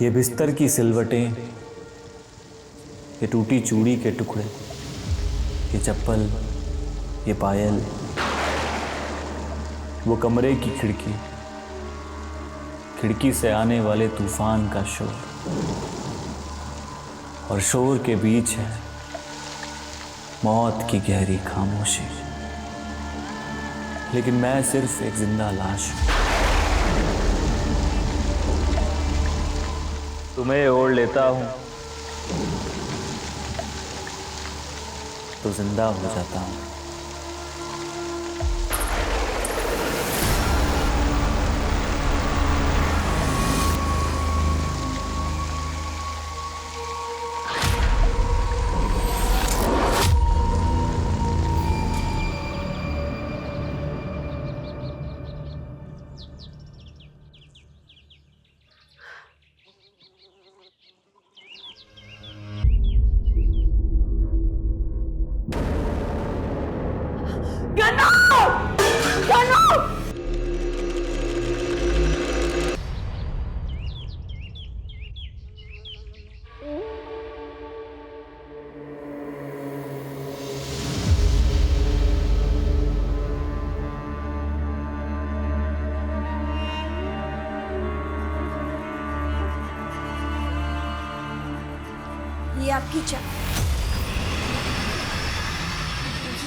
ये बिस्तर की सिलवटें, ये टूटी चूड़ी के टुकड़े, ये चप्पल, ये पायल, वो कमरे की खिड़की, खिड़की से आने वाले तूफान का शोर, और शोर के बीच है मौत की गहरी खामोशी। लेकिन मैं सिर्फ एक जिंदा लाश हूं। तुम्हें ओढ़ लेता हूं तो जिंदा हो जाता हूं। ये आपकी चाय,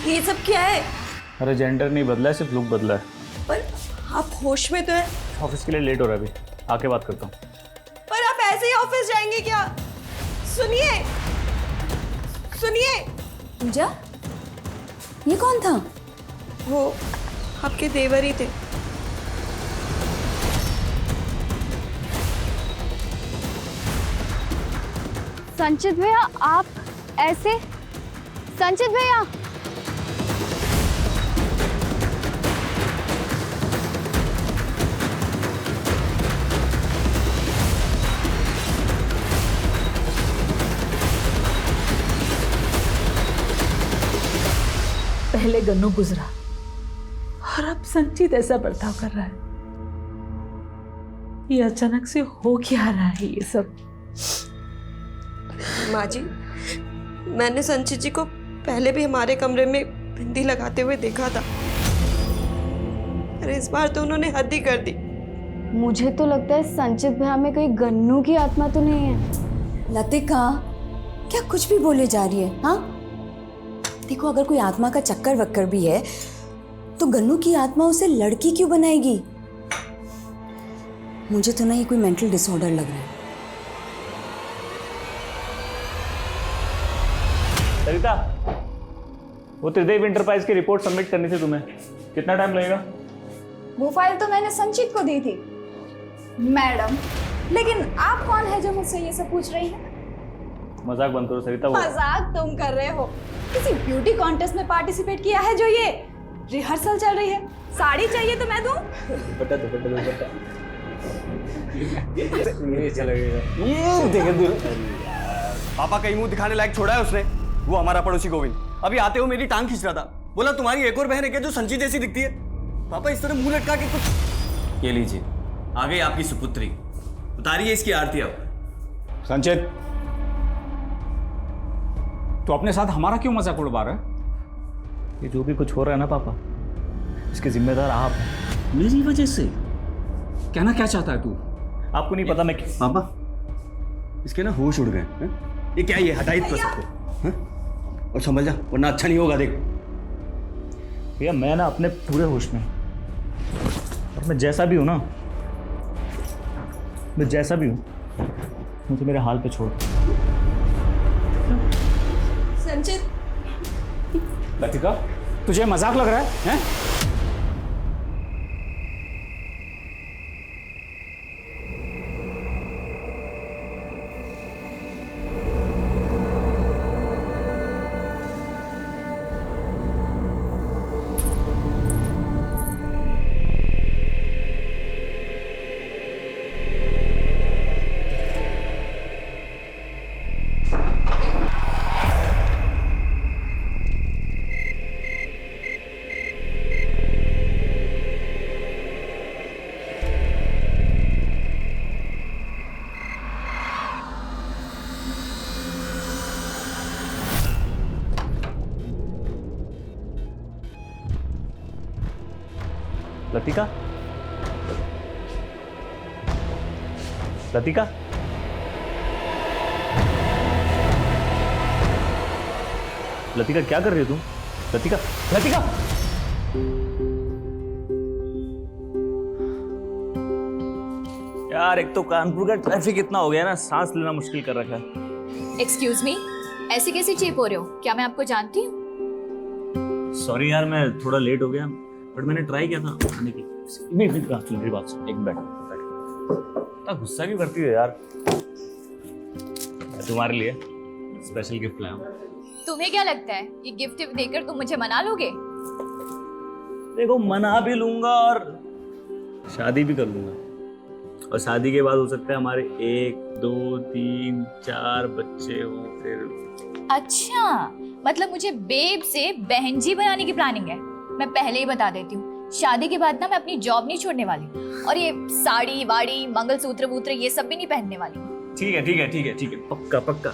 ये सब क्या है? अरे जेंडर नहीं बदला है, सिर्फ लुक बदला है। पर आप होश में तो हैं। ऑफिस के लिए लेट हो रहा है, अभी आके बात करता हूँ। पर आप ऐसे ही ऑफिस जाएंगे क्या? सुनिए सुनिए। पूजा, ये कौन था? वो आपके देवर ही थे। संचित भैया, आप ऐसे? संचित भैया, पहले गन्नू गुजरा और अब संचित ऐसा बर्ताव कर रहा है। ये अचानक से हो क्या रहा है ये सब? माँ जी, मैंने संचित जी को पहले भी हमारे कमरे में बिंदी लगाते हुए देखा था। अरे इस बार तो उन्होंने हद ही कर दी। मुझे तो लगता है संचित भैया में कोई गन्नू की आत्मा तो नहीं है। लतिका, क्या कुछ भी बोले जा रही है? हाँ, देखो, अगर कोई आत्मा का चक्कर वक्कर भी है तो गन्नू की आत्मा उसे लड़की क्यों बनाएगी? मुझे तो ना ये कोई मेंटल डिसऑर्डर लग रहा है। सरिता, वो त्रिदेव इंटरप्राइज की रिपोर्ट सबमिट करनी थी तुम्हें, कितना टाइम लगेगा? वो फाइल तो मैंने संचित को दी थी मैडम, लेकिन आप कौन है जो मुझसे ये सब पूछ रही हैं? मजाक बंद करो सरिता। मजाक तुम कर रहे हो? किसी ब्यूटी कॉन्टेस्ट में पार्टिसिपेट किया है जो ये रिहर्सल चल रही है? साड़ी चाहिए तो मैं दूं? बता दो, बता दो, बता। ये चला गया। ये देख, पापा कहीं मुंह दिखाने लायक छोड़ा है उसने। वो हमारा पड़ोसी गोविंद अभी आते हुए मेरी टांग खींच रहा था। बोला तुम्हारी एक और बहन है क्या जो संचित जैसी दिखती है? पापा इस तरह मुंह लटका के कुछ। ये लीजिए, आ गई आपकी सुपुत्री, उतारिए इसकी आरती अब। संचित, तो अपने साथ हमारा क्यों मजाक उड़वा रहा है? ये जो भी कुछ हो रहा है ना पापा, इसके जिम्मेदार आप हैं। मेरी वजह से? कहना क्या चाहता है तू? आपको नहीं पता मैं पापा, इसके ना होश उड़ गए हैं। ये क्या, ये हटाई तो सबको, हैं? और संभल जा वरना अच्छा नहीं होगा। देख भैया, मैं ना अपने पूरे होश में, और मैं जैसा भी हूं ना, मैं जैसा भी हूं, मुझे मेरे हाल पे छोड़। संचित, लतिका, तुझे मजाक लग रहा है, हैं? लतिका, लतिका, लतिका क्या कर रही हो तुम? लतिका, लतिका! यार एक तो कानपुर का ट्रैफिक इतना हो गया ना, सांस लेना मुश्किल कर रखा है। एक्सक्यूज मी, ऐसे कैसे चीप हो रहे हो? क्या मैं आपको जानती हूँ? सॉरी यार, मैं थोड़ा लेट हो गया, बट मैंने ट्राई किया था आने की। नहीं मेरी बात सुन, एक मिनट इतना गुस्सा क्यों करती है यार? मैं तुम्हारे लिए स्पेशल गिफ्ट लाया हूँ। तुम्हें क्या लगता है ये गिफ्ट देकर तुम मुझे मना लोगे? देखो, मना भी लूंगा और शादी भी कर लूंगा, और शादी के बाद हो सकता है हमारे 1 2 3 4 बच्चे हो फिर। अच्छा, मतलब मुझे बेब से बहन जी बनाने की प्लानिंग है। मैं पहले ही बता देती हूँ, शादी के बाद ना मैं अपनी जॉब नहीं छोड़ने वाली, और ये साड़ी वाड़ी मंगलसूत्र वूत्र ये सब भी नहीं पहनने वाली। ठीक है ठीक है ठीक है ठीक है, पक्का पक्का।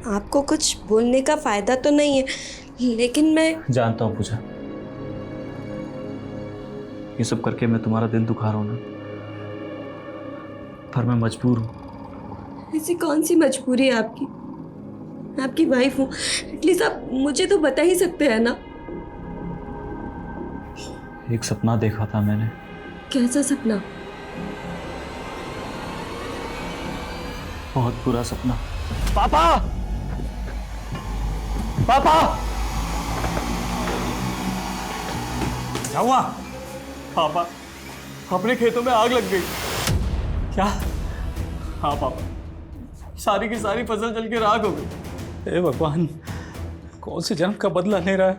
आपको कुछ बोलने का फायदा तो नहीं है, लेकिन मैं जानता हूँ पूजा, ये सब करके मैं तुम्हारा दिल दुखा रहा हूँ ना, पर मैं मजबूर हूँ। ऐसी कौन सी मजबूरी है आपकी? मैं आपकी वाइफ हूँ, एटलीस्ट आप मुझे तो बता ही सकते हैं ना। एक सपना देखा था मैंने। कैसा सपना? बहुत बुरा सपना। पापा, पापा, क्या हुआ? पापा, अपने खेतों में आग लग गई। क्या? हाँ पापा, सारी की सारी फसल जल के राख हो गई। हे भगवान, कौन से जन्म का बदला ले रहा है?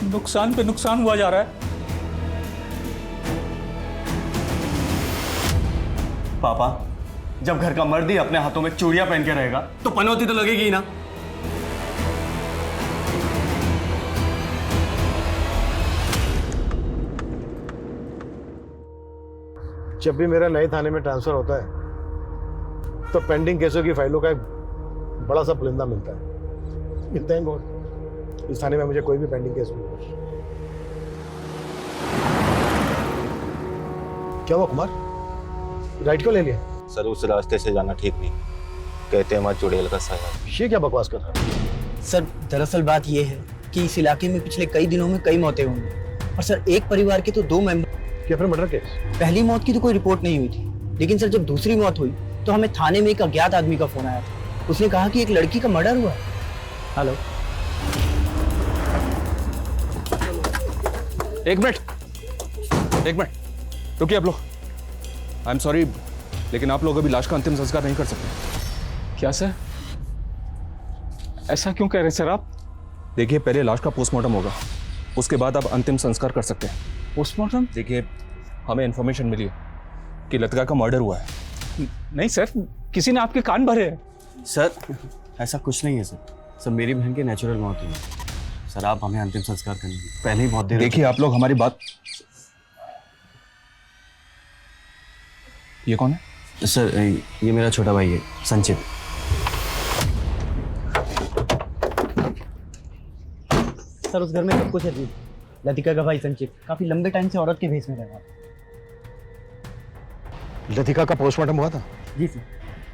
नुकसान पे नुकसान हुआ जा रहा है। पापा, जब घर का मर्द ही अपने हाथों में चूड़ियां पहन के रहेगा तो पनौती तो लगेगी ही ना। जब भी मेरा नए थाने में ट्रांसफर होता है तो पेंडिंग केसों की फाइलों का एक बड़ा सा पुलिंदा मिलता है। थैंक गॉड इस थाने में मुझे कोई भी पेंडिंग केस नहीं मिला। क्या हुआ कुमार, राइट क्यों ले लिया? सर उस रास्ते से जाना ठीक नहीं, कहते हैं माँ चुड़ैल का साया। ये क्या बकवास कर रहा है? सर दरअसल बात यह है कि इस इलाके में पिछले कई दिनों में कई मौतें हुई हैं, और सर एक परिवार के तो 2 मेंबर। क्या फिर मर्डर केस? पहली मौत की तो कोई रिपोर्ट नहीं हुई थी, लेकिन सर जब दूसरी मौत हुई तो हमें थाने में एक अज्ञात आदमी का फोन आया था। उसने कहा कि एक लड़की का मर्डर हुआ। हेलो, एक मिनट रुकिए आप लोग। आई एम सॉरी, लेकिन आप लोग अभी लाश का अंतिम संस्कार नहीं कर सकते। क्या सर, ऐसा क्यों कह रहे सर आप? देखिए, पहले लाश का पोस्टमार्टम होगा, उसके बाद आप अंतिम संस्कार कर सकते हैं। पोस्टमार्टम? देखिए, हमें इन्फॉर्मेशन मिली है कि लतिका का मर्डर हुआ है। नहीं सर, किसी ने आपके कान भरे हैं। सर ऐसा कुछ नहीं है सर मेरी बहन की नेचुरल मौत हुई है। सर आप हमें अंतिम संस्कार करने पहले ही बहुत देर। देखिए, आप लोग हमारी बात। ये कौन है? सर ये मेरा छोटा भाई है, संचित। सर उस घर में सब कुछ है। लतिका का भाई संचित काफी लंबे टाइम से औरत के भेष में रहा। लतिका का पोस्टमार्टम हुआ था? जी सर,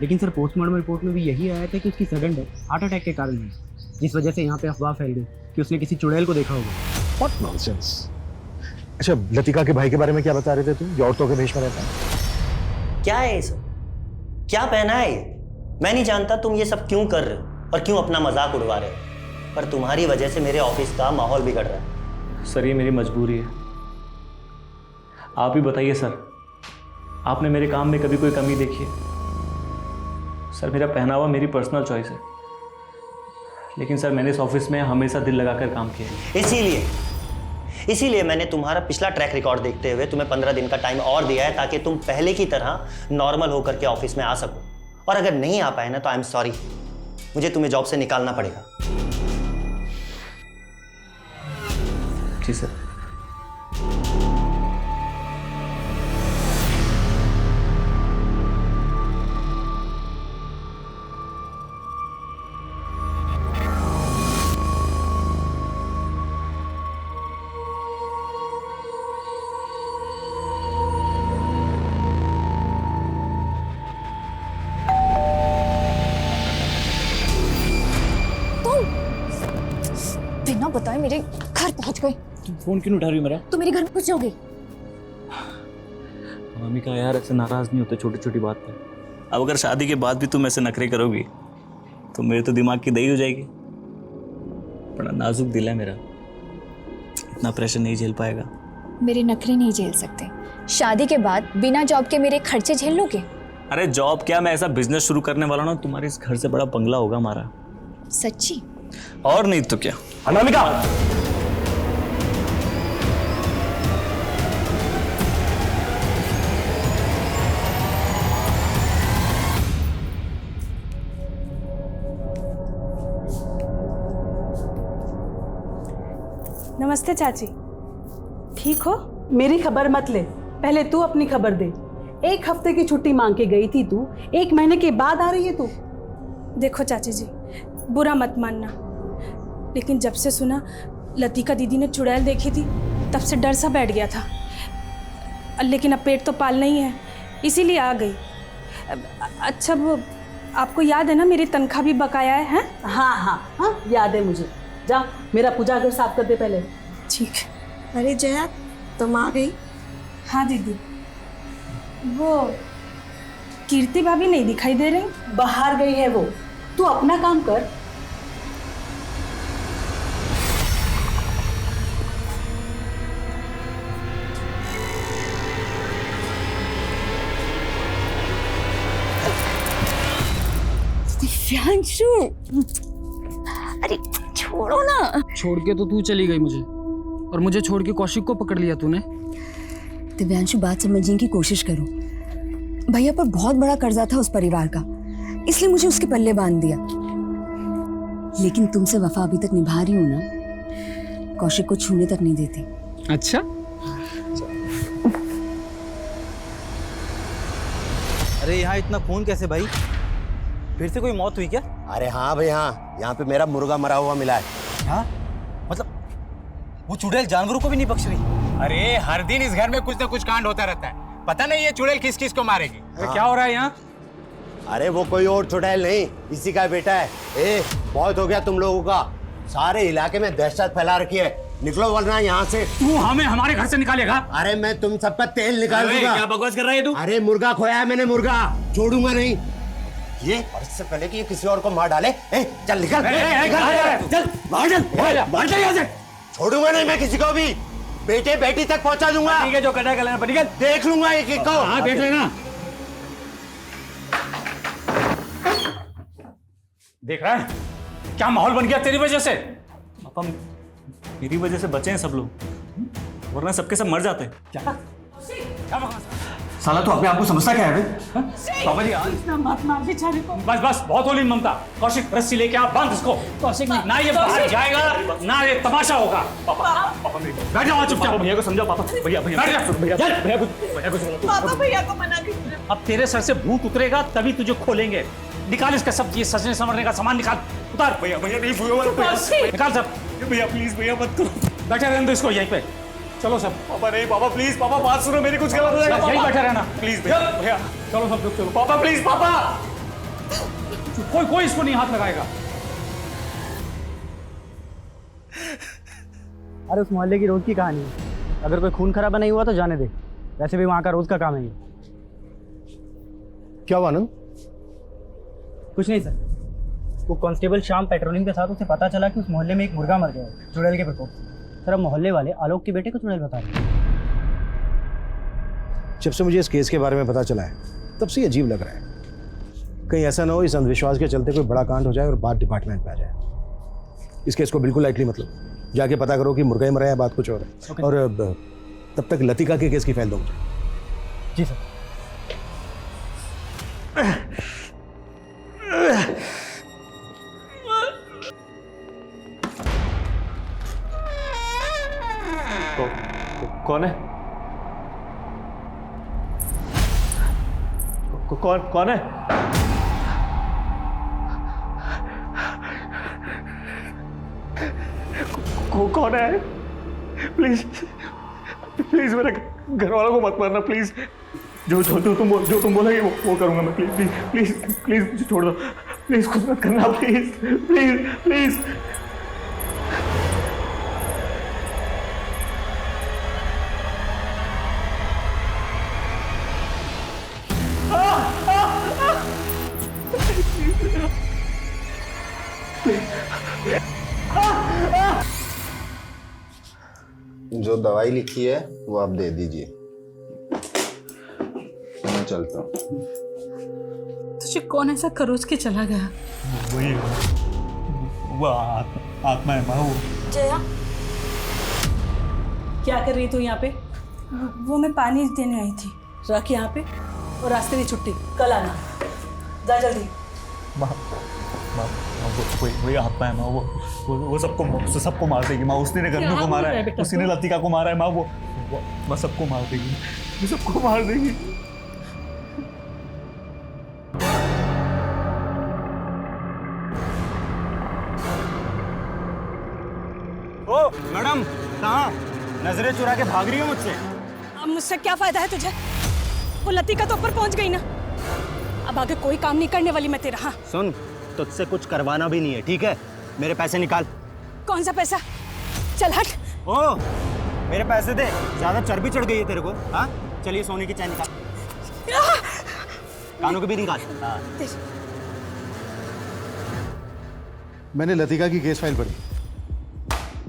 लेकिन सर पोस्टमार्टम रिपोर्ट में भी यही आया था कि उसकी सडन डेथ हार्ट अटैक के कारण हुई, जिस वजह से यहाँ पे अफवाह फैल गई कि उसने किसी चुड़ैल को देखा होगा। What nonsense. अच्छा, लतिका के भाई के बारे में क्या बता रहे थे तुम? ये औरतों के भेष में रहता है। क्या है ये सब? क्या पहना है ये? मैं नहीं जानता तुम ये सब क्यों कर रहे हो और क्यों अपना मजाक उड़वा रहे हो, पर तुम्हारी वजह से मेरे ऑफिस का माहौल बिगड़ रहा है। सर ये मेरी मजबूरी है, आप ही बताइए सर, आपने मेरे काम में कभी कोई कमी देखी है? सर मेरा पहनावा मेरी पर्सनल चॉइस है, लेकिन सर मैंने इस ऑफिस में हमेशा दिल लगाकर काम किया है। इसीलिए मैंने तुम्हारा पिछला ट्रैक रिकॉर्ड देखते हुए तुम्हें 15 दिन का टाइम और दिया है, ताकि तुम पहले की तरह नॉर्मल होकर के ऑफिस में आ सको और अगर नहीं आ पाए ना तो आई एम सॉरी, मुझे तुम्हें जॉब से निकालना पड़ेगा। जी सर। बिना बताए मेरे घर पहुंच गए। तुम फोन क्यों उठा रही हो मेरा? तो मेरे घर में घुस जाओगे? मम्मी का यार ऐसे नाराज नहीं होते छोटी छोटी बात पे। अब अगर शादी के बाद भी तुम ऐसे नखरे करोगी तो मेरे तो दिमाग की दही हो जाएगी। बड़ा नाजुक दिल है मेरा, इतना प्रेशर नहीं झेल पाएगा। मेरे नखरे नहीं झेल सकते। शादी के बाद बिना जॉब के मेरे खर्चे झेल लोगे? अरे जॉब क्या, मैं ऐसा बिजनेस शुरू करने वाला हूँ, तुम्हारे इस घर से बड़ा बंगला होगा हमारा। सच्ची? और नहीं तो क्या। अनामिका, नमस्ते चाची। ठीक हो? मेरी खबर मत ले, पहले तू अपनी खबर दे। 1 हफ्ते की छुट्टी मांग के गई थी तू, 1 महीने के बाद आ रही है तू। देखो चाची जी, बुरा मत मानना, लेकिन जब से सुना लतिका दीदी ने चुड़ैल देखी थी तब से डर सा बैठ गया था। लेकिन अब पेट तो पालना ही है, इसीलिए आ गई। अच्छा वो आपको याद है ना मेरी तनख्वाह भी बकाया है? हैं? हाँ हाँ हाँ, याद है मुझे। जा मेरा पूजा घर साफ कर दे पहले। ठीक। अरे जया, तुम आ गई? हाँ दीदी। वो कीर्ति भाभी नहीं दिखाई दे रही? बाहर गई है वो, तू अपना काम कर। दिव्यांशु, अरे छोड़ो ना। छोड़ के तो तू चली गई मुझे, और मुझे छोड़ के कौशिक को पकड़ लिया तूने। दिव्यांशु, बात समझने की कोशिश करो। भैया पर बहुत बड़ा कर्जा था उस परिवार का, इसलिए मुझे उसके पल्ले बांध दिया। लेकिन तुमसे वफा अभी तक निभा रही हूं ना, कौशिक को छूने तक नहीं देती। अच्छा, अरे यहाँ इतना खून कैसे भाई? फिर से कोई मौत हुई क्या? अरे हाँ भाई हाँ, यहाँ पे मेरा मुर्गा मरा हुआ मिला है। हाँ मतलब वो चुड़ैल जानवरों को भी नहीं बख्श रही? अरे हर दिन इस घर में कुछ ना कुछ कांड होता रहता है, पता नहीं ये चुड़ैल किस किस को मारेगी। अरे क्या हो रहा है यहाँ? अरे वो कोई और चुड़ैल नहीं, इसी का बेटा है। ए, बहुत हो गया तुम लोगों का, सारे इलाके में दहशत फैला रखी है। निकलो वरना यहाँ से। तू हमें हमारे घर से निकालेगा? अरे मैं तुम सबका तेल निकाल दूंगा। क्या बकवास कर रहा है तू? अरे मुर्गा खोया है मैंने, मुर्गा छोड़ूंगा नहीं ये। और इससे पहले कि ये किसी और को मार डाले, ए, चल निकल, चल बाहर चल यहाँ से। छोड़ूंगा नहीं मैं किसी को भी, बेटे बेटी तक पहुंचा दूंगा। ठीक है, जो करना है कर लेना, देख लूंगा एक एक को। हाँ देख लेना। देख रहा है क्या माहौल बन गया तेरी वजह से? पापा मेरी वजह से बचे हैं सब लोग, वरना सबके सब मर जाते हैं। क्या साला तू अपने आप को समझता क्या है बे? पापा जी मत मार बेचारे को। बस बस बहुत होली ममता। कौशिक रस्सी लेके आप बांध इसको। कौशिक ना ये बाहर जाएगा ना ये तमाशा होगा। पापा पापा बैठ जाओ चुपचाप। भैया को समझाओ। पापा भैया भैया बैठ जा। भैया भैया को पापा भैया को मना कीजिए। अब तेरे सर से भूत उतरेगा तभी तुझे खोलेंगे। निकाल इसका सब ये सजने संवरने का सामान निकाल, उतार। भैया भैया नहीं निकाल सब। भैया प्लीज भैया मत करो। बैठे रहने दो इसको यहीं पे। चलो सब। पापा नहीं, पापा प्लीज, पापा बात सुनो मेरी, कुछ गलत हो जाएगा। यहीं बैठे रहना प्लीज भैया। भैया चलो सब लोग चलो। पापा प्लीज, पापा कोई इसको नहीं हाथ लगाएगा। अरे उस मोहल्ले की रोज की कहानी है, अगर कोई खून खराबा नहीं हुआ तो जाने दे, वैसे भी वहाँ का रोज का काम है ये। क्या हुआ आनंद? कुछ नहीं सर, वो कांस्टेबल शाम पेट्रोलिंग के साथ उसे पता चला कि उस मोहल्ले में एक मुर्गा मर गया है चुड़ैल के प्रकोप से। सर अब मोहल्ले वाले आलोक के बेटे को चुड़ैल बता रहे हैं। जब से मुझे इस केस के बारे में पता चला है तब से ये अजीब लग रहा है। कहीं ऐसा ना हो इस अंधविश्वास के चलते कोई बड़ा कांड हो जाए और बात डिपार्टमेंट में आ जाए। इस केस को बिल्कुल लाइटली मतलब, जाके पता करो कि मुर्गा ही मरा है, बात कुछ और है। और तब तक लतिका के केस की फाइल दो मुझे। जी सर। कौन है? कौन है? प्लीज प्लीज मेरे घर वालों को मत मारना प्लीज। जो तुम बोलोगे वो करूंगा मैं। प्लीज प्लीज प्लीज प्लीज मुझे छोड़ दो प्लीज, कुछ मत करना प्लीज प्लीज प्लीज। जो दवाई लिखी है वो आप दे दीजिए, मैं चलता हूँ। तुझे कौन ऐसा खरोच के चला गया? वही वो आत्मा है माँ। वो जया, क्या कर रही तू यहाँ पे? वो मैं पानी देने आई थी। रख यहाँ पे और रास्ते की छुट्टी, कल आना। जा जल्दी। वही आत्मा है माँ। वो सबको मार देगी माँ। उसने गन्नू को मारा है, उसी ने लतिका को मारा है माँ। वो सबको मार देगी, वो सबको मार देगी। ओ मैडम, कहाँ नजरें चुरा के भाग रही हो मुझसे? अब मुझसे क्या फायदा है तुझे? वो लतिका तो ऊपर पहुंच गई ना। अब आगे कोई काम नहीं करने वाली मैं तेरा। हाँ सुन, तुझसे कुछ करवाना भी नहीं है, ठीक है? मेरे पैसे निकाल। कौन सा पैसा? चल हट। ओ मेरे पैसे दे, ज्यादा चर्बी चढ़ गई है तेरे को। हाँ चलिए, सोने की चैन निकाल, कानों के भी निकाल। हाँ। मैंने लतिका की केस फाइल पढ़ी।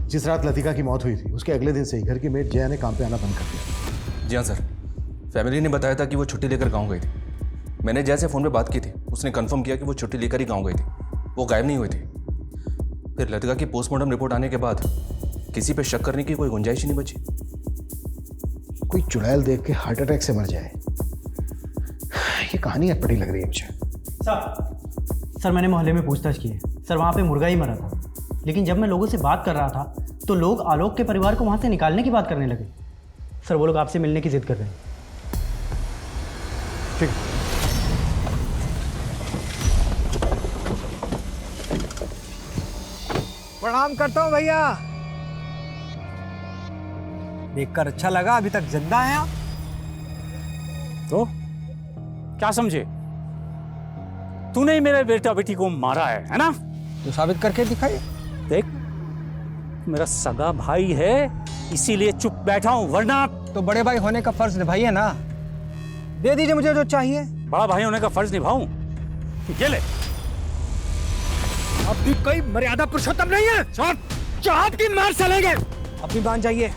जिस रात लतिका की मौत हुई थी उसके अगले दिन से ही घर की मेड जया ने काम पे आना बंद कर दिया। जी हाँ सर, फैमिली ने बताया था कि वो छुट्टी लेकर गाँव गई थी। मैंने जया से फ़ोन पे बात की थी, उसने कंफर्म किया कि वो छुट्टी लेकर ही गाँव गई थी, वो गायब नहीं हुई थी। फिर लतिका की पोस्टमार्टम रिपोर्ट आने के बाद किसी पे शक करने की कोई गुंजाइश ही नहीं बची। कोई चुड़ैल देख के हार्ट अटैक से मर जाए, ये कहानी अटपटी लग रही है मुझे। सर मैंने मोहल्ले में पूछताछ की है सर, वहाँ पे मुर्गा ही मरा था। लेकिन जब मैं लोगों से बात कर रहा था तो लोग आलोक के परिवार को वहाँ से निकालने की बात करने लगे। सर वो लोग आपसे मिलने की जिद कर रहे हैं। ठीक। प्रणाम करता हूँ भैया। देखकर अच्छा लगा, अभी तक जिंदा हैं आप। तो क्या समझे? तूने ही मेरे बेटा बेटी को मारा है ना? तो साबित करके दिखाइए। देख, मेरा सगा भाई है इसीलिए चुप बैठा हूं, वरना तो बड़े भाई होने का फर्ज निभाइए ना। दे दीजिए मुझे जो चाहिए। बड़ा भाई होने का फर्ज निभाऊं? ये ले। अब भी कोई मर्यादा पुरुषोत्तम नहीं है। चाप की मार चलेंगे। अपनी बांध जाइए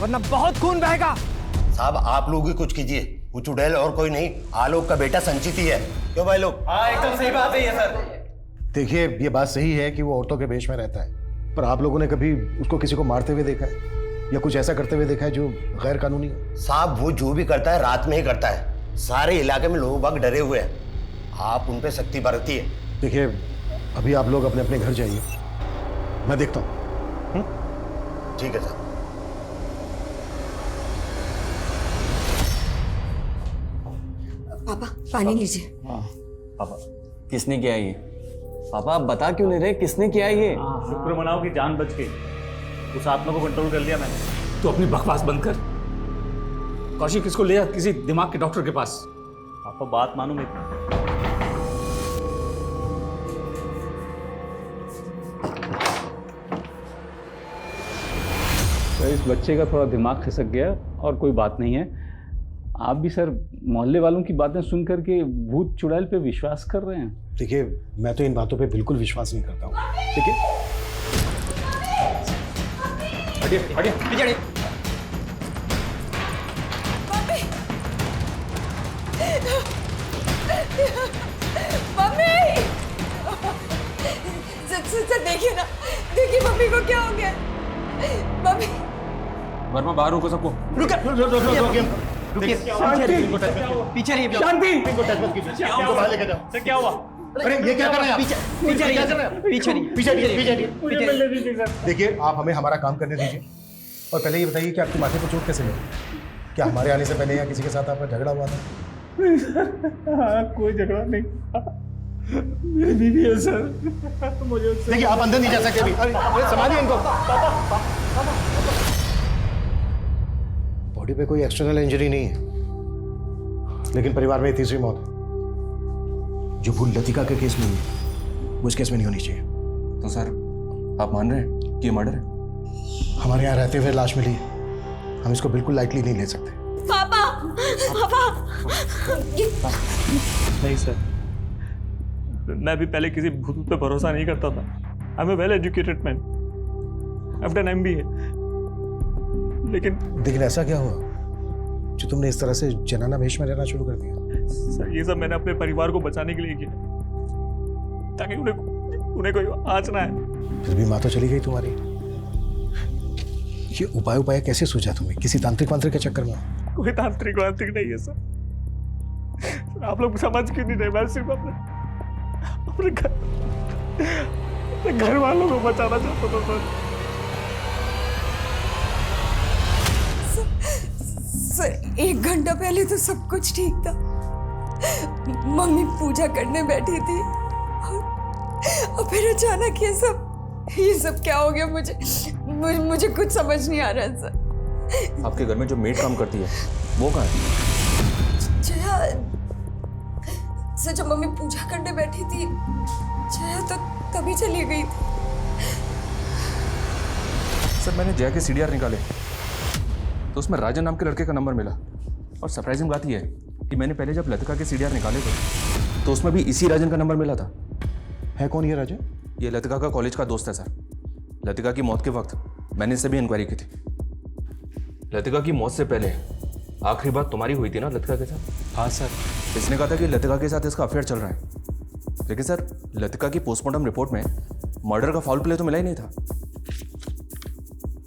वरना बहुत खून बहेगा। साहब आप लोग ही कुछ कीजिए, वो चुड़ैल और कोई नहीं, आलोक का बेटा संचित ही है। क्यों भाई लोग? हाँ एकदम सही बात है ये सर। देखिए, ये बात सही है कि वो औरतों के वेश में रहता है, पर आप लोगों ने कभी उसको किसी को मारते हुए देखा है या कुछ ऐसा करते हुए देखा है जो गैर कानूनी है? साहब वो जो भी करता है रात में ही करता है। सारे इलाके में लोग बाग डरे हुए हैं, आप उन पे सख्ती बरतिए। देखिए, अभी आप लोग अपने अपने घर जाइए, मैं देखता हूँ। ठीक है सर। पापा पानी लीजिए। पापा किसने किया ये? पापा आप बता क्यों नहीं रहे किसने किया ये? शुक्र मनाओ कि जान बच गई। उस आत्मा को कंट्रोल कर लिया मैंने। तू अपनी बकवास बंद कर। कौशिक इसको ले जा किसी दिमाग के डॉक्टर के पास। पापा बात मानो मेरी। तो इस बच्चे का थोड़ा दिमाग खिसक गया और कोई बात नहीं है। आप भी सर मोहल्ले वालों की बातें सुन करके भूत चुड़ैल पे विश्वास कर रहे हैं? देखिए, मैं तो इन बातों पे बिल्कुल विश्वास नहीं करता हूँ। ठीक है, हटिए हटिए पीछे हटिए। मम्मी सर देखिए ना, देखिए मम्मी को क्या हो गया। मम्मी वर्मा बाहर रुको सबको। रुकिए, पीछे रहिए। शांति। इनको टच मत कीजिए, इनको बाहर लेके जाओ। क्या हुआ? अरे ये क्या कर रहे हैं आप? पीछे रहिए। पीछे। देखिए, आप हमें हमारा काम करने दीजिए और पहले ये बताइए कि आपके माथे पर चोट कैसे लगी? क्या हमारे आने से पहले या किसी के साथ आपका झगड़ा हुआ था? नहीं सर, हाँ, कोई झगड़ा नहीं, मेरी बीवी है सर, मुझे उससे देखिए आप अंदर नहीं जा सकते अभी। अरे संभालिए इनको। बॉडी पे कोई एक्सटर्नल इंजरी नहीं है, लेकिन परिवार में तीसरी मौत है जो भूल लतिका के केस में हुई है, वो इस केस में नहीं होनी चाहिए। तो सर आप मान रहे हैं कि ये मर्डर है? हमारे यहाँ रहते हुए लाश मिली, हम इसको बिल्कुल लाइटली नहीं ले सकते। पापा, पापा, नहीं सर, मैं भी पहले किसी भूत पे भरोसा नहीं करता था। I am a well educated man, I have done MBA, लेकिन ऐसा क्या हुआ जो तुमने इस तरह से जनाना वेश में रहना शुरू कर दिया? सर ये सब मैंने अपने परिवार को बचाने के लिए किया, ताकि उन्हें कोई आँच ना आए। फिर भी माँ तो चली गई तुम्हारी। ये उपाय कैसे सोचा तुमने? किसी तांत्रिक वांत्रिक के चक्कर में? कोई तांत्रिक वांत्रिक नहीं है सर, आप लोग समझ क्यों नहीं रहे? मैं सिर्फ अपने घर वालों को बचाना चाहता था सर। 1 घंटा पहले तो सब कुछ ठीक था, मम्मी पूजा करने बैठी थी और फिर अचानक ये सब क्या हो गया? मुझे कुछ समझ नहीं आ रहा है सर। आपके घर में जो मेड काम करती है वो कहाँ है? जया सर, जब मम्मी पूजा करने बैठी थी, जया तो तभी चली गई थी। सर मैंने जया के CDR निकाले तो उसमें राजन नाम के लड़के का नंबर मिला, और सरप्राइजिंग बात यह है कि मैंने पहले जब लतिका के CDR निकाले थे तो उसमें भी इसी राजन का नंबर मिला था। है कौन ये राजन? ये लतिका का कॉलेज का दोस्त है सर। लतिका की मौत के वक्त मैंने इससे भी इंक्वायरी की थी। लतिका की मौत से पहले आखिरी बात तुम्हारी हुई थी ना लतिका के साथ? हाँ सर। इसने कहा था कि लतिका के साथ इसका अफेयर चल रहा है, लेकिन सर लतिका की पोस्टमार्टम रिपोर्ट में मर्डर का फाउल प्ले तो मिला ही नहीं था।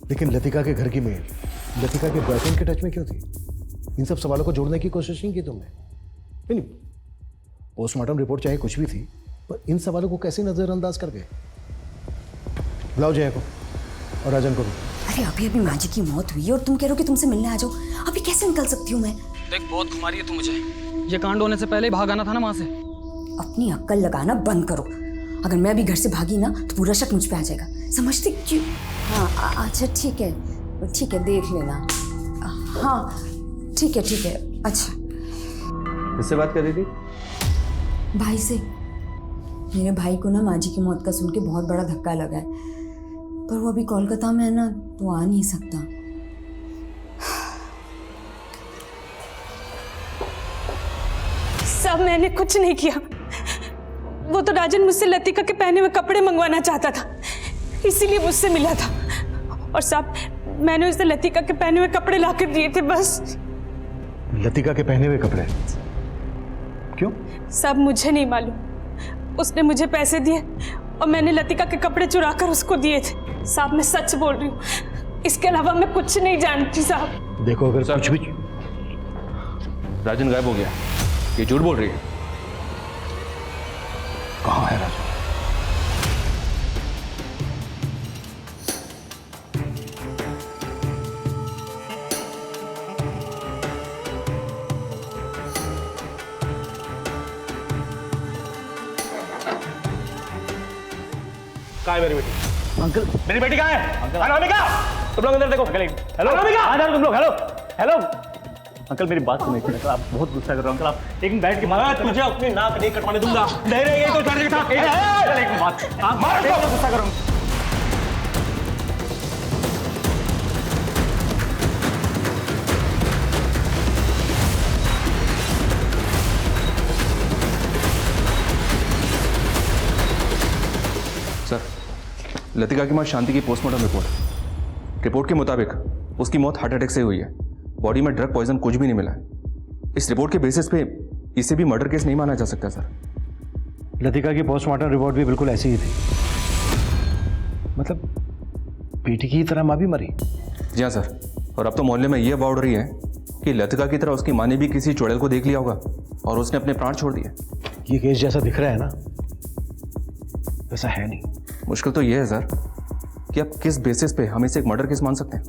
लेकिन लतिका के घर की मेल लतिका के बॉयफ्रेंड के टच में क्यों थी? इन सब सवालों को जोड़ने की कोशिश नहीं की तुमने? नहीं, पोस्टमार्टम रिपोर्ट चाहे कुछ भी थी, पर इन सवालों को कैसे नजरअंदाज कर गए? बुलाओ जया को और राजन को भी। अरे अभी माँ जी की मौत हुई है और तुम कह रहे हो कि तुमसे मिलने आ जाओ। अभी कैसे निकल सकती हूँ मैं? देख बहुत घुमा रही है तू मुझे। ये कांड होने से पहले ही भाग आना था ना वहां से। अपनी अक्ल लगाना बंद करो। अगर मैं अभी घर से भागी ना तो पूरा शक मुझ पे आ जाएगा। समझते क्यों? हाँ अच्छा ठीक है देख लेना। हाँ ठीक है। अच्छा किससे बात कर रही थी? भाई से। मेरे भाई को ना माँ जी की मौत का सुन के बहुत बड़ा धक्का लगा है, पर वो अभी कोलकाता में है ना, तो आ नहीं सकता। सब मैंने कुछ नहीं किया। वो तो राजन मुझसे लतिका के पहने हुए कपड़े मंगवाना चाहता था, इसीलिए मुझसे मिला था। और साहब मैंने उसे लतिका के पहने हुए कपड़े लाकर दिए थे बस। लतिका के पहने हुए कपड़े? क्यों? सब मुझे नहीं मालूम। उसने मुझे पैसे दिए और मैंने लतिका के कपड़े चुरा कर उसको दिए थे। साहब मैं सच बोल रही हूँ, इसके अलावा मैं कुछ नहीं जानती साहब। देखो अगर कुछ भी। राजन गायब हो गया, ये झूठ बोल रही है। कहाँ है राजन? कहाँ है मेरी बेटी? अंकल मेरी बेटी कहाँ है? अनामिका, तुम लोग इधर देखो। हेलो अनामिका, आ जाओ तुम लोग। हेलो अंकल, मेरी बात सुनिए। अंकल आप बहुत गुस्सा कर रहे हो। अंकल आप एक मिनट बैठ के। मैं तुझे अपनी नाक नहीं कटवाने दूंगा। नहीं रे, ये तो चार्ज था। एक मिनट बात, आप मार दो। गुस्सा करो। सर लतिका की मां शांति की पोस्टमार्टम रिपोर्ट के मुताबिक उसकी मौत हार्ट अटैक से हुई है। बॉडी में ड्रग पॉइजन कुछ भी नहीं मिला है। इस रिपोर्ट के बेसिस पे इसे भी मर्डर केस नहीं माना जा सकता सर। लतिका की पोस्टमार्टम रिपोर्ट भी बिल्कुल ऐसी ही थी। मतलब बेटी की तरह माँ भी मरी? जी हाँ सर। और अब तो मोहल्ले में ये अफवाह उड़ रही है कि लतिका की तरह उसकी माँ ने भी किसी चुड़ैल को देख लिया होगा और उसने अपने प्राण छोड़ दिए। ये केस जैसा दिख रहा है ना, वैसा है नहीं। मुश्किल तो ये है सर कि आप किस बेसिस पे हम इसे एक मर्डर केस मान सकते हैं।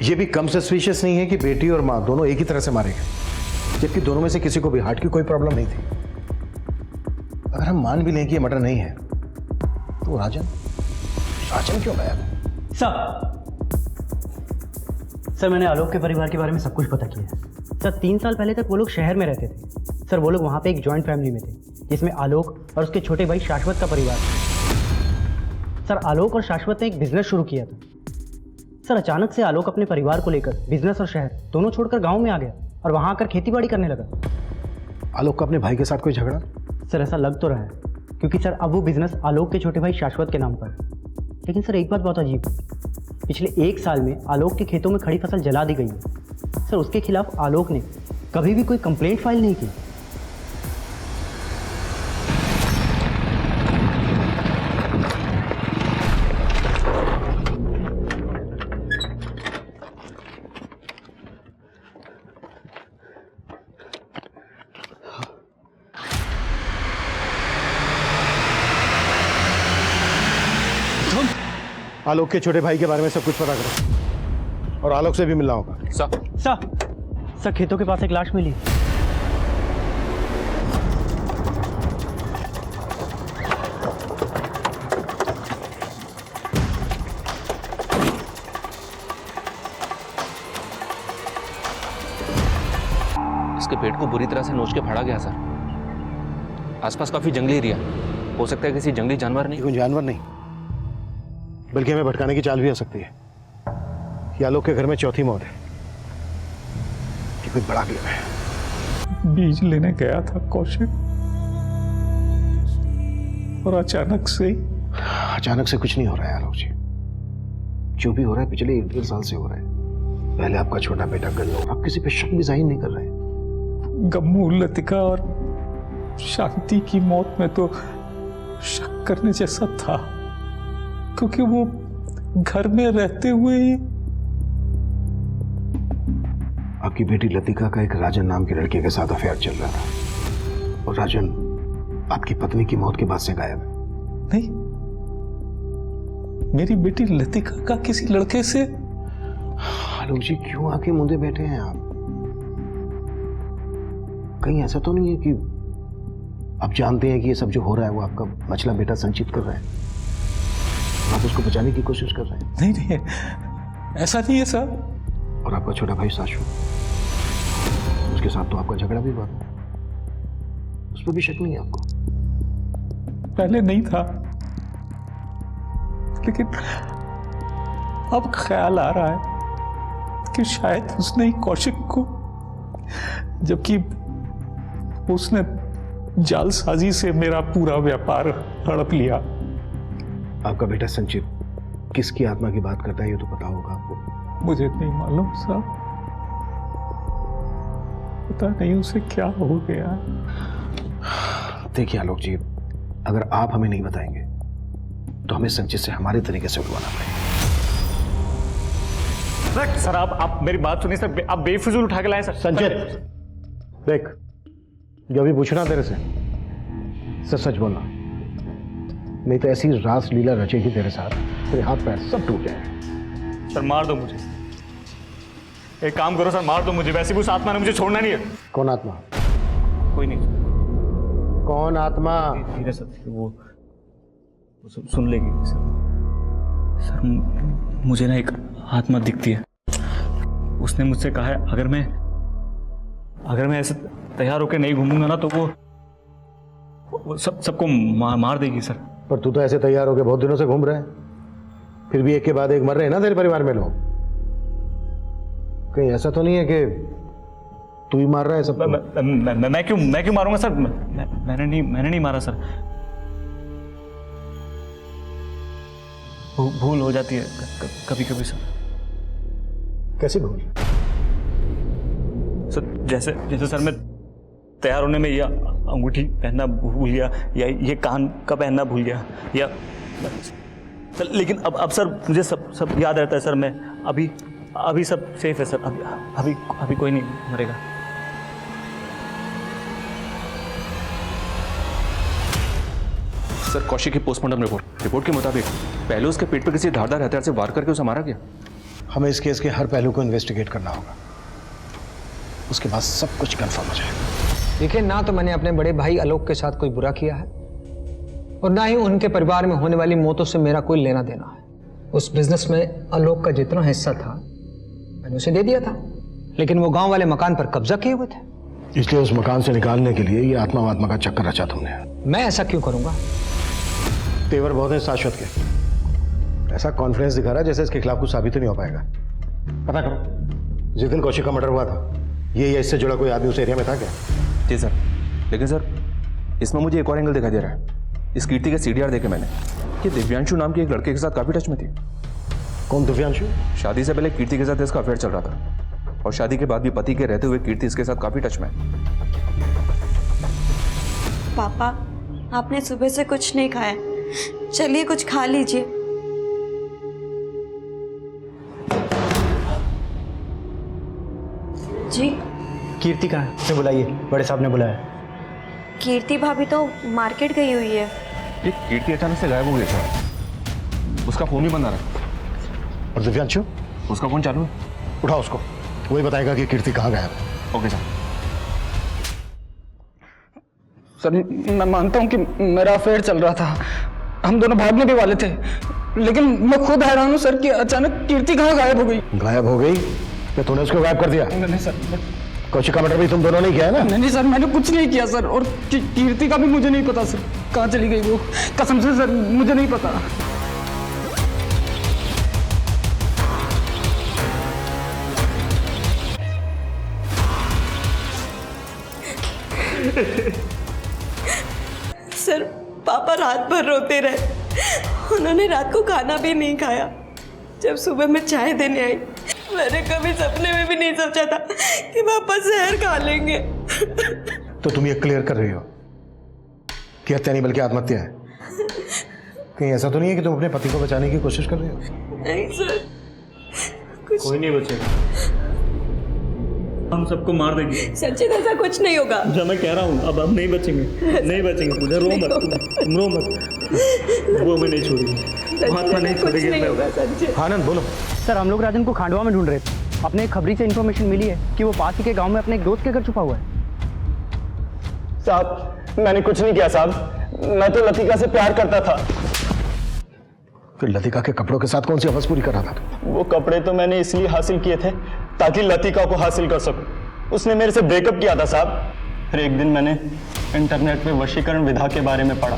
ये भी कम सस्पिशियस नहीं है कि बेटी और माँ दोनों एक ही तरह से मारे गए, जबकि दोनों में से किसी को भी हार्ट की कोई प्रॉब्लम नहीं थी। अगर हम मान भी लें कि ये मर्डर नहीं है, तो राजन क्यों गायब? सर मैंने आलोक के परिवार के बारे में सब कुछ पता किया है। सर 3 साल पहले तक वो लोग शहर में रहते थे। सर वो लोग वहाँ पे एक जॉइंट फैमिली में थे, जिसमें आलोक और उसके छोटे भाई शाश्वत का परिवार था। सर आलोक और शाश्वत ने एक बिजनेस शुरू किया था। सर अचानक से आलोक अपने परिवार को लेकर बिजनेस और शहर दोनों छोड़कर गाँव में आ गया और वहाँ आकर खेती-बाड़ी करने लगा। आलोक का अपने भाई के साथ कोई झगड़ा? सर ऐसा लग तो रहा है, क्योंकि सर अब वो बिजनेस आलोक के छोटे भाई शाश्वत के नाम पर है। लेकिन सर एक बात बहुत अजीब है, पिछले 1 साल में आलोक के खेतों में खड़ी फसल जला दी गई है। सर उसके खिलाफ आलोक ने कभी भी कोई कंप्लेंट फाइल नहीं की। आलोक के छोटे भाई के बारे में सब कुछ पता करो, और आलोक से भी मिलना होगा। सर खेतों के पास एक लाश मिली। इसके पेट को बुरी तरह से नोच के फाड़ा गया सर। आसपास काफी जंगली एरिया, हो सकता है किसी जंगली जानवर नहीं। कोई जानवर नहीं, बल्कि हमें भटकाने की चाल भी हो सकती है। ये आलोक के घर में चौथी मौत है। ये कोई बड़ा गेम है। बीज लेने गया था कौशिक, और अचानक से कुछ नहीं हो रहा है आलोक जी। जो भी हो रहा है पिछले 1-1.5 साल से हो रहा है। पहले आपका छोटा बेटा गन्नू, आप किसी पे शक भी जाहिर नहीं कर रहे हैं। गम्मू, लतिका और शांति की मौत में तो शक करने जैसा था, क्योंकि वो घर में रहते हुए ही। आपकी बेटी लतिका का एक राजन नाम के लड़के के साथ अफेयर चल रहा था, और राजन आपकी पत्नी की मौत के बाद से गायब है। नहीं, मेरी बेटी लतिका का किसी लड़के से। आलोक जी क्यों आके मुंदे बैठे हैं आप? कहीं ऐसा तो नहीं है कि आप जानते हैं कि ये सब जो हो रहा है वो आपका मछला बेटा संचित कर रहा है, आप उसको बचाने की कोशिश कर रहे हैं? नहीं, ऐसा नहीं है सर। और आपका छोटा भाई शाश्वत, उसके साथ तो आपका झगड़ा भी हुआ था, उस पर भी शक नहीं है आपको? पहले नहीं था, लेकिन अब ख्याल आ रहा है कि शायद उसने ही कौशिक को, जबकि उसने जालसाजी से मेरा पूरा व्यापार हड़प लिया। आपका बेटा संचित किसकी आत्मा की बात करता है ये तो पता होगा आपको? मुझे नहीं मालूम साहब, पता नहीं उसे क्या हो गया। देखिए आलोक जी, अगर आप हमें नहीं बताएंगे तो हमें संचित से हमारे तरीके से उठवाना पड़ेगा। सर आप मेरी बात सुनिए सर, आप बेफिजूल उठा के लाए सर। संचित देख, जो भी पूछना तेरे से सच सच बोलना, नहीं तो ऐसी रास लीला रचेगी तेरे साथ, तेरे हाथ पैर सब टूट जाएंगे। सर मार दो मुझे, एक काम करो सर, मार दो मुझे। वैसे भी उस आत्मा ने मुझे छोड़ना नहीं है। कौन आत्मा? कोई नहीं। कौन आत्मा? धीरे सर, वो सुन लेगी सर। सर मुझे ना एक आत्मा दिखती है, उसने मुझसे कहा है अगर मैं ऐसे तैयार होकर नहीं घूमूंगा ना तो वो सबको मार देगी सर। पर तू तो ऐसे तैयार होकर बहुत दिनों से घूम रहा है, फिर भी एक के बाद एक मर रहे हैं ना तेरे परिवार में लोग। कहीं ऐसा तो नहीं है कि तू ही मार रहा है सबको? मैं क्यों मारूंगा सर? मैंने नहीं मारा सर। भूल हो जाती है कभी कभी सर। कैसी भूल? सर जैसे सर मैं तैयार होने में यह अंगूठी पहनना भूल गया, या ये कान का पहनना भूल गया, या सर, लेकिन अब सर मुझे सब याद रहता है सर। मैं अभी सब सेफ है सर। अभी कोई नहीं मरेगा। सर कौशिक की पोस्टमार्टम रिपोर्ट के मुताबिक पहले उसके पेट पर किसी धारदार हथियार से वार करके उसे मारा गया। हमें इस केस के हर पहलू को इन्वेस्टिगेट करना होगा, उसके बाद सब कुछ कंफर्म हो जाएगा। देखिए, ना तो मैंने अपने बड़े भाई आलोक के साथ कोई बुरा किया है और ना ही उनके परिवार में होने वाली मौतों से मेरा कोई लेना देना है। उस बिजनेस में आलोक का जितना हिस्सा था मैंने उसे दे दिया था, लेकिन वो गांव वाले मकान पर कब्जा किए हुए थे। इसलिए उस मकान से निकालने के लिए ये आत्मा वात्मा का चक्कर रचा तुमने। मैं ऐसा क्यों करूंगा? तेवर बहुत है शाश्वत के, ऐसा कॉन्फिडेंस दिखा रहा है जैसे इसके खिलाफ कुछ साबित ही नहीं हो पाएगा। पता करो, जिस दिन कौशिक का मर्डर हुआ था, ये या इससे जुड़ा कोई आदमी उस एरिया में था क्या? जी सर, लेकिन सर इसमें मुझे एक और एंगल दिखाई दे रहा है। इस कीर्ति के सीडीआर देखे मैंने कि दिव्यांशु नाम के एक लड़के के साथ काफी टच में थी। कौन दिव्यांशु? शादी से पहले कीर्ति के साथ इसका अफेयर चल रहा था और शादी के बाद भी पति के रहते हुए कीर्ति इसके साथ काफी टच में। पापा, आपने सुबह से कुछ नहीं खाया, चलिए कुछ खा लीजिए। जी कीर्ति कहाँ है? उसे बुलाइए, बड़े साहब ने बुलाया। कीर्ति भाभी तो मार्केट गई हुई है। ये कीर्ति अचानक से गायब हो गई सर, उसका फोन भी बंद आ रहा है। और दिव्यांशु? उसका फोन चालू है। उठाओ उसको, वही बताएगा कि कीर्ति कहाँ गायब है। Okay sir. सर मैं मानता हूँ कि मेरा अफेयर चल रहा था, हम दोनों भागने भी वाले थे, लेकिन मैं खुद हैरान हूँ सर कि अचानक कीर्ति कहाँ गायब हो गई। गायब हो गई या तूने उसको गायब कर दिया? नहीं सर, कौशिक का मर्डर भी तुम दोनों ने किया है ना? नहीं सर, मैंने कुछ नहीं किया सर, और कीर्ति का भी मुझे नहीं पता सर, कहाँ चली गई वो, कसम से सर मुझे नहीं पता। सर पापा रात भर रोते रहे, उन्होंने रात को खाना भी नहीं खाया। जब सुबह मैं चाय देने आई, मैंने कभी सपने में भी नहीं सोचा था कि पापा जहर खा लेंगे। तो तुम ये क्लियर कर रही हो कि हत्या नहीं बल्कि आत्महत्या है? कहीं ऐसा तो नहीं है कि तुम अपने पति को बचाने की कोशिश कर रही हो? नहीं सर, कोई नहीं बचेगा, हम सबको मार देंगे। सच्ची ऐसा कुछ नहीं होगा। जो मैं कह रहा हूँ, अब नहीं बचेंगे, नहीं बचेंगे। पूजा रो मत, तुम रो मत, वो हमें नहीं छोड़ेगी, महात्मा नहीं छोड़ेगी। आनंद बोलो। सर हम लोग राजन को खांडवा में ढूंढ रहे थे, अपने एक खबरी से इन्फॉर्मेशन मिली है कि वो पास ही के गांव में अपने एक दोस्त के घर छुपा हुआ है। साहब मैंने कुछ नहीं किया साहब, मैं तो लतिका से प्यार करता था। फिर लतिका के कपड़ों के साथ कौन सी हवस पूरी कर रहा था? वो कपड़े तो मैंने इसलिए हासिल किए थे ताकि लतिका को हासिल कर सकूं। उसने मेरे से ब्रेकअप किया था साहब। फिर एक दिन मैंने इंटरनेट पे वशीकरण विधा के बारे में पढ़ा,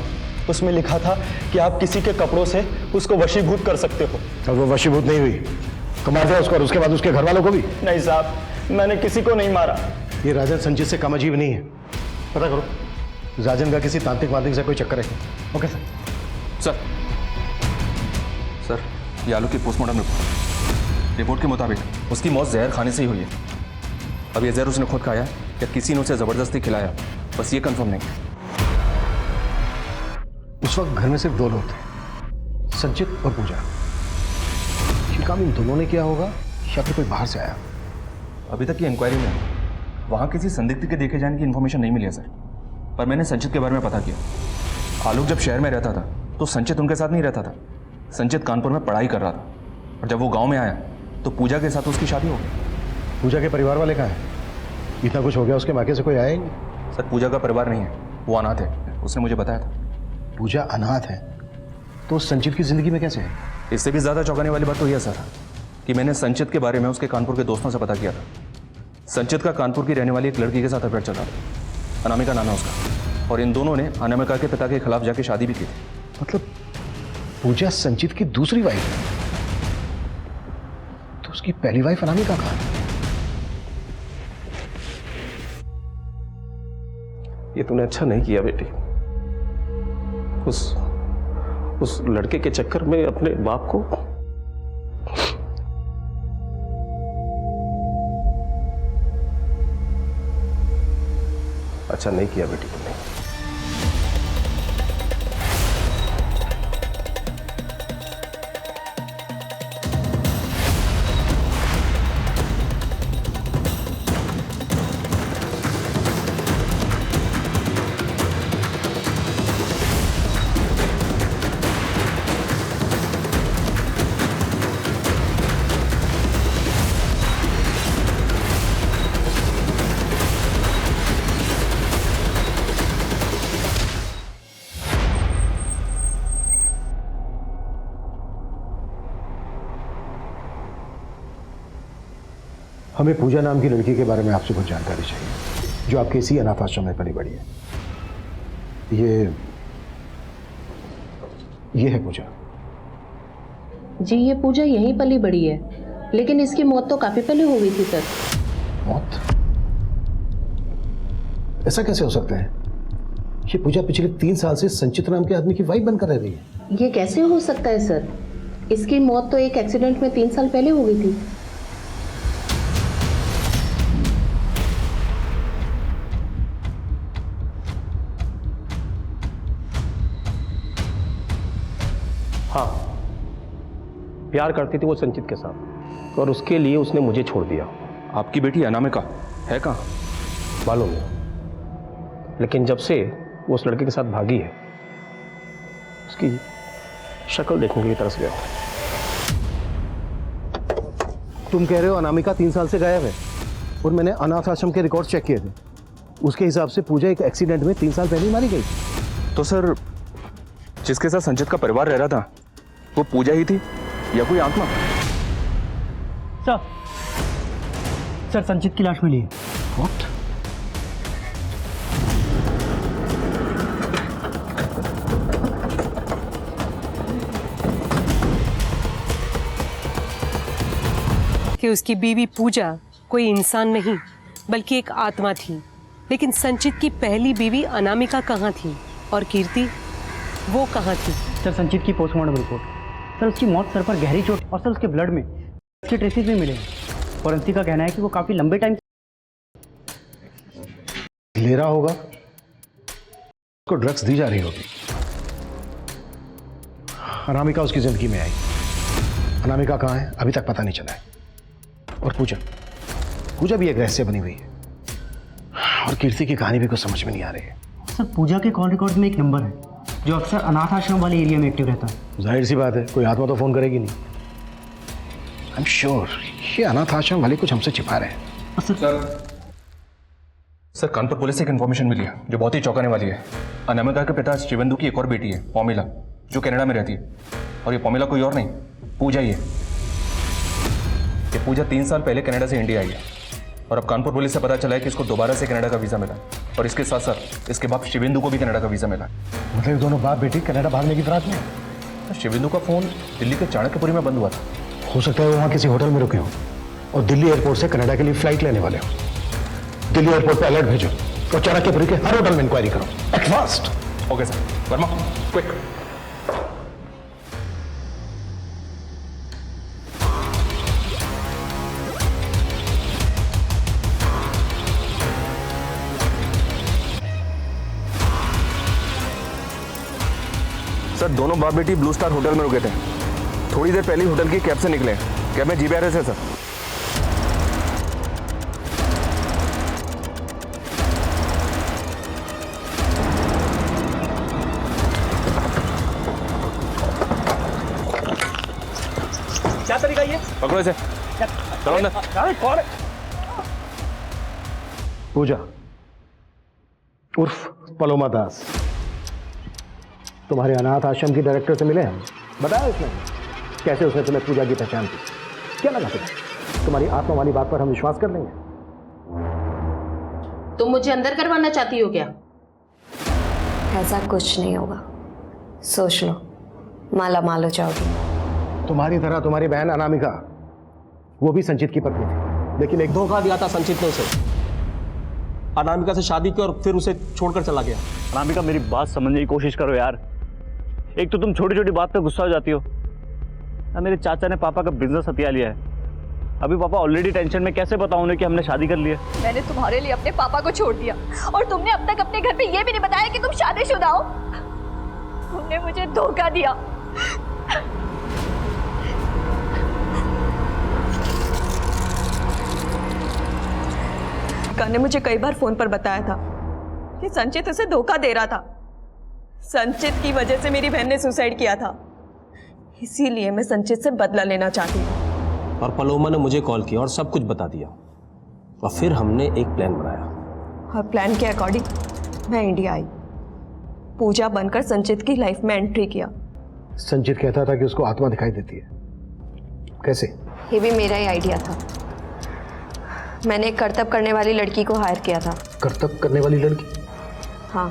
उसमें लिखा था कि आप किसी के कपड़ों से उसको वशीभूत कर सकते हो। और वो वशीभूत नहीं हुई तो मार दिया उसको, और उसके बाद उसके घर वालों को भी? नहीं साहब, मैंने किसी को नहीं मारा। ये राजन संजीत से कम अजीब नहीं है। पता करो राजन का किसी तांत्रिक वांत्रिक से कोई चक्कर है? Okay sir. सर ये आलू की पोस्टमार्टम रिपोर्ट के मुताबिक उसकी मौत जहर खाने से ही हुई है। अब ये जहर उसने खुद खाया या किसी ने उसे जबरदस्ती खिलाया, बस ये कंफर्म नहीं। उस वक्त घर में सिर्फ दो लोग थे, संचित और पूजा। ये काम इन दोनों ने किया होगा या फिर कोई बाहर से आया? अभी तक की इंक्वायरी में वहाँ किसी संदिग्ध के देखे जाने की इन्फॉर्मेशन नहीं मिली है सर, पर मैंने संचित के बारे में पता किया। आलोक जब शहर में रहता था तो संचित उनके साथ नहीं रहता था। संचित कानपुर में पढ़ाई कर रहा था और जब वो गांव में आया तो पूजा के साथ उसकी शादी हो गई। पूजा के परिवार वाले कहाँ हैं? इतना कुछ हो गया, उसके मायके से कोई आया ही नहीं? सर पूजा का परिवार नहीं है, वो अनाथ है, उसने मुझे बताया था। पूजा अनाथ है तो संचित की जिंदगी में कैसे है? इससे भी ज़्यादा चौंकाने वाली बात तो यह सर कि मैंने संचित के बारे में उसके कानपुर के दोस्तों से पता किया था। संचित का कानपुर की रहने वाली एक लड़की के साथ अफेयर चल रहा था, अनामिका नाम है उसका, और इन दोनों ने अनामिका के पिता के खिलाफ जाके शादी भी की थी। मतलब पूजा संचित की दूसरी वाइफ है, तो उसकी पहली वाइफ अनामिका कहाँ है? ये तूने अच्छा नहीं किया बेटी, उस लड़के के चक्कर में अपने बाप को। अच्छा नहीं किया बेटी तुमने। हमें पूजा नाम की लड़की के बारे में आपसे कुछ जानकारी चाहिए, जो आपके इसी अनाथ आश्रम में पली बड़ी है। ये है पूजा। जी ये पूजा यहीं पली बड़ी है, लेकिन इसकी मौत तो काफी पहले हो गई थी सर। मौत? ऐसा कैसे हो सकता है? ये पूजा पिछले 3 साल से संचित नाम के आदमी की वाइफ बनकर रह रही है। ये कैसे हो सकता है सर? इसकी मौत तो एक एक्सीडेंट में 3 साल पहले हो गई थी। हाँ, प्यार करती थी वो संचित के साथ, और उसके लिए उसने मुझे छोड़ दिया। आपकी बेटी अनामिका है कहाँ? मालूम नहीं, लेकिन जब से वो उस लड़के के साथ भागी है, उसकी शक्ल देखने के लिए तरस गया। तुम कह रहे हो अनामिका 3 साल से गायब है, और मैंने अनाथ आश्रम के रिकॉर्ड चेक किए थे, उसके हिसाब से पूजा एक एक्सीडेंट में 3 साल पहले ही मारी गई। तो सर जिसके साथ संचित का परिवार रह रहा था वो पूजा ही थी या कोई आत्मा? सर संचित की लाश मिली है। What? कि उसकी बीवी पूजा कोई इंसान नहीं बल्कि एक आत्मा थी, लेकिन संचित की पहली बीवी अनामिका कहाँ थी और कीर्ति वो कहाँ थी? सर संचित की पोस्टमार्टम रिपोर्ट, सर उसकी मौत सर पर गहरी चोट और सर उसके ब्लड में उसके ट्रेसेस भी मिले हैं। फॉरेंसिक का कहना है कि वो काफी लंबे टाइम ले रहा होगा, उसको ड्रग्स दी जा रही होगी। अनामिका उसकी जिंदगी में आई, अनामिका कहाँ है अभी तक पता नहीं चला है। और पूजा भी एक रहस्य बनी हुई है, और कीर्ति की कहानी भी कुछ समझ में नहीं आ रही है। सर पूजा के कॉल रिकॉर्ड में एक नंबर है जो अक्सर अनाथ आश्रम वाले एरिया में एक्टिव रहता है। जाहिर सी बात है, कोई आत्मा तो फोन करेगी नहीं। आई एम श्योर ये अनाथ आश्रम वाले कुछ हमसे छिपा रहे हैं। सर कानपुर पुलिस से एक इन्फॉर्मेशन मिली है जो बहुत ही चौंकाने वाली है। अनामिका के पिता शिवेंदु की एक और बेटी है पौमिला, जो कनाडा में रहती है, और ये पौमिला कोई और नहीं पूजा ही है। ये पूजा 3 साल पहले कनाडा से इंडिया आई है, और अब कानपुर पुलिस से पता चला है कि इसको दोबारा से कनाडा का वीज़ा मिला, और इसके साथ साथ इसके बाप शिवेंदु को भी कनाडा का वीज़ा मिला। मतलब दोनों बाप बेटी कनाडा भागने की फिराक में? शिवेंदु का फ़ोन दिल्ली के चाणक्यपुरी में बंद हुआ था। हो सकता है वो वहाँ किसी होटल में रुके हो और दिल्ली एयरपोर्ट से कनाडा के लिए फ्लाइट लेने वाले हो। दिल्ली एयरपोर्ट पे अलर्ट भेजो और चाणक्यपुरी के हर होटल में इंक्वायरी करो at fast. Okay sir, Verma quick. Sir दोनों बाप बेटी ब्लू स्टार होटल में रुके थे, थोड़ी देर पहले होटल की कैब से निकले। कैब में GBRS है सर। क्या तरीका ये? पकड़ो इसे, चलो अंदर। कौन है? पूजा उर्फ पलोमा दास, तुम्हारे अनाथ आश्रम की डायरेक्टर से मिले हम। बताया उसने कैसे उसने तुम्हें पूजा की पहचान की? क्या लगा तुम्हारी आत्मा वाली बात पर हम विश्वास कर लेंगे? तुम मुझे अंदर करवाना चाहती हो क्या? ऐसा कुछ नहीं होगा, सोच लो, माला माल हो जाओगी। तुम्हारी तरह तुम्हारी बहन अनामिका, वो भी संचित की पत्नी थी, लेकिन एक धोखा दिया था संचित ने उसे। अनामिका से शादी की और फिर उसे छोड़कर चला गया। अनामिका मेरी बात समझने की कोशिश करो यार। एक तो तुम छोटी छोटी बात पे गुस्सा हो जाती हो। मेरे चाचा ने पापा का बिजनेस हथिया लिया है, अभी पापा ऑलरेडी टेंशन में, कैसे बताऊं उन्हें कि हमने शादी कर ली है। मैंने तुम्हारे लिए अपने पापा को छोड़ दिया, और तुमने अब तक अपने घर पे ये भी नहीं बताया कि तुम शादीशुदा हो। तुमने मुझे धोखा दिया। अनामिका ने मुझे कई बार फोन पर बताया था कि संचित उसे धोखा दे रहा था। संचित की वजह से मेरी बहन ने सुसाइड किया था, इसीलिए मैं संचित से बदला लेना चाहती हूँ। और पलोमा ने मुझे कॉल किया और सब कुछ बता दिया, और फिर हमने एक प्लान बनाया। और प्लान के अकॉर्डिंग मैं इंडिया आई, पूजा बनकर संचित की लाइफ में एंट्री किया। संचित कहता था कि उसको आत्मा दिखाई देती है, कैसे? ये भी मेरा ही आइडिया था। मैंने एक करतब करने वाली लड़की को हायर किया था। करतब करने वाली लड़की? हाँ,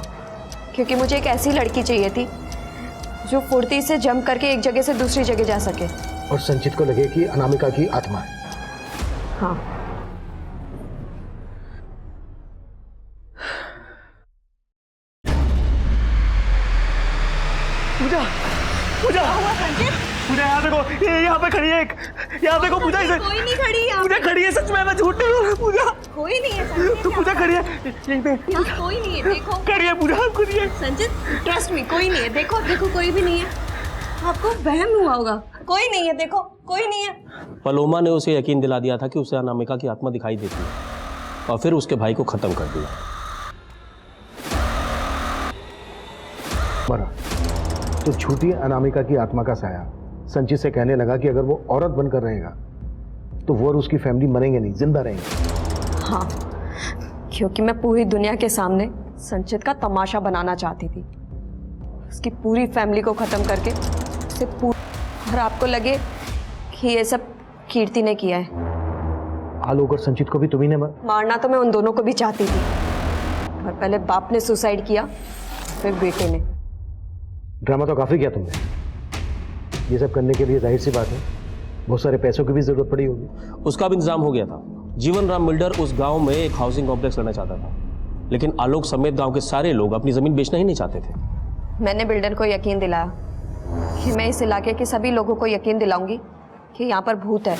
क्योंकि मुझे एक ऐसी लड़की चाहिए थी जो फुर्ती से जंप करके एक जगह से दूसरी जगह जा सके। और संचित को लगे कि अनामिका की आत्मा है। हाँ। पूजा, पूजा, पूजा यहाँ देखो, ये यहाँ पे खड़ी है एक, यहाँ देखो पूजा इसे। कोई नहीं खड़ी है। पूजा खड़ी है, सच में, मैं झूठ नहीं बोल रहा। पूजा कोई नहीं है। तो पूजा खड़ी है यहीं पे। यहाँ कोई नहीं है, देखो। खड़ी है पूजा, खड़ी है। संचित, ट्रस्ट मी, कोई नहीं है। देखो देखो, कोई भी नहीं है। आपको वहम हुआ होगा। कोई नहीं है, देखो, कोई नहीं है। पलोमा ने उसे यकीन दिला दिया था कि उसे अनामिका की आत्मा दिखाई देती है, और फिर उसके भाई को खत्म कर दिया। मरा तो झूठी अनामिका की आत्मा का साया संचित से कहने लगा कि अगर वो औरत बनकर रहेगा तो वो और उसकी फैमिली मरेंगे नहीं, जिंदा रहेंगे। हाँ, क्योंकि मैं पूरी दुनिया के सामने संचित का तमाशा बनाना चाहती थी, उसकी पूरी फैमिली को खत्म करके उसे और आपको लगे कि ये सब कीर्ति ने किया है। आलोक और संचित को भी तुम्ही ने मारना तो मैं उन दोनों को भी चाहती थी, और पहले बाप ने सुसाइड किया, फिर बेटे ने। ड्रामा तो काफी किया तुमने। ये सब करने के लिए जाहिर सी बात है बहुत सारे पैसों की भी जरूरत पड़ी होगी। उसका भी इंतजाम हो गया था। जीवन राम बिल्डर उस गांव में एक हाउसिंग कॉम्प्लेक्स करना चाहता था, लेकिन आलोक समेत गांव के सारे लोग अपनी जमीन बेचना ही नहीं चाहते थे। मैंने बिल्डर को यकीन दिलाया कि मैं इस इलाके के सभी लोगों को यकीन दिलाऊंगी कि यहाँ पर भूत है,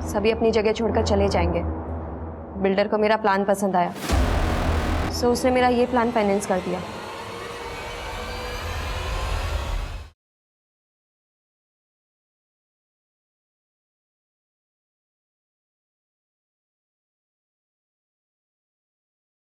सभी अपनी जगह छोड़कर चले जाएंगे। बिल्डर को मेरा प्लान पसंद आया, सो उसने मेरा ये प्लान फाइनेंस कर दिया।